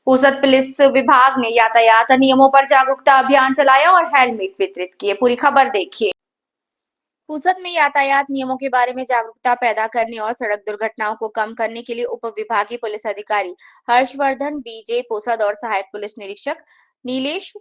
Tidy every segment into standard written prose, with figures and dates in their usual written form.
पूसद police विभाग ने यातायात नियमों पर जागरूकता अभियान चलाया और हेलमेट वितरित किए। पूरी खबर देखिए। पूसद में यातायात नियमों के बारे में जागरूकता पैदा करने और सड़क दुर्घटनाओं को कम करने के लिए उप विभागीय पुलिस अधिकारी हर्षवर्धन बीजे पूसद और सहायक पुलिस निरीक्षक नीलेश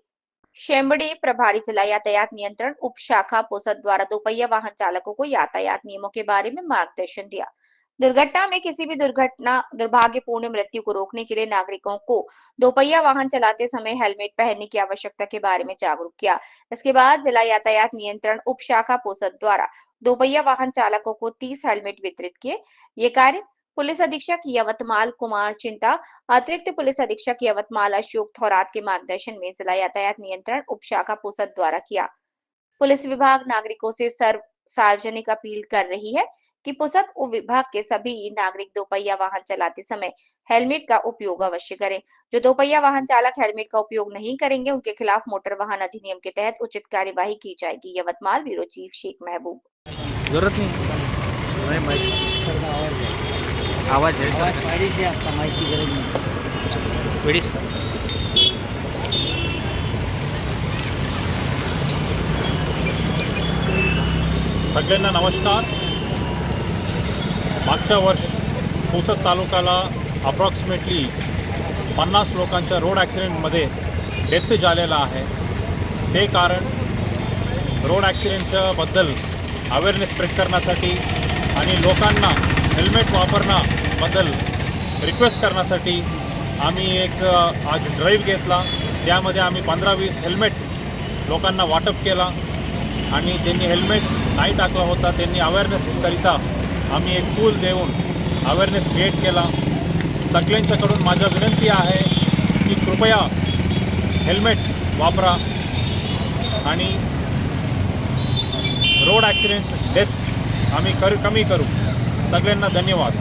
शेम्बड़े प्रभारी जिला यातायात नियंत्रण उप शाखा पूसद द्वारा दोपहिया वाहन चालकों को यातायात नियमों के बारे में मार्गदर्शन दिया। दुर्घटना में किसी भी दुर्भाग्यपूर्ण मृत्यु को रोकने के लिए नागरिकों को दोपहिया वाहन चलाते समय हेलमेट पहनने की आवश्यकता के बारे में जागरूक किया। इसके बाद जिला यातायात नियंत्रण उप शाखा पूसद द्वारा दोपहिया वाहन चालकों को 30 हेलमेट वितरित किए। ये कार्य पुलिस अधीक्षक यवतमाल कुमार चिंता, अतिरिक्त पुलिस अधीक्षक यवतमाल अशोक थौरात के मार्गदर्शन में जिला यातायात नियंत्रण उप शाखा पूसद द्वारा किया। पुलिस विभाग नागरिकों से सार्वजनिक अपील कर रही है कि पुसद उप विभाग के सभी नागरिक दोपहिया वाहन चलाते समय हेलमेट का उपयोग अवश्य करें। जो दोपहिया वाहन चालक हेलमेट का उपयोग नहीं करेंगे उनके खिलाफ मोटर वाहन अधिनियम के तहत उचित कार्यवाही की जाएगी। यवतमाल ब्यूरो चीफ शेख महबूब। जरूरत नहीं आवाज है सर, आपका माइक की जरूरत नहीं। वेडीज सगळ्यांना नमस्कार। मागच्या वर्ष पुसद तालुक्याला अप्रॉक्सिमेटली 50 लोकांच्या रोड ॲक्सिडेंटमध्ये डेथ झालेला आहे। ते कारण रोड ॲक्सिडेंटच्या बद्दल अवेअरनेस स्प्रेड करण्यासाठी आणि लोकांना हेल्मेट वापरण्याबद्दल रिक्वेस्ट करण्यासाठी आम्ही एक आज ड्राईव्ह घेतला। त्यामध्ये आम्ही 15-20 हेल्मेट लोकांना वाटप केला आणि ज्यांनी हेल्मेट नाही टाकला होता त्यांनी अवेअरनेसकरिता आम्ही एक फूल देऊन अवेअरनेस क्रिएट केला। सगळ्यांच्याकडून माझी विनंती आहे की कृपया हेल्मेट वापरा आणि रोड ॲक्सिडेंट डेथ आम्ही कमी करू। सगळ्यांना धन्यवाद।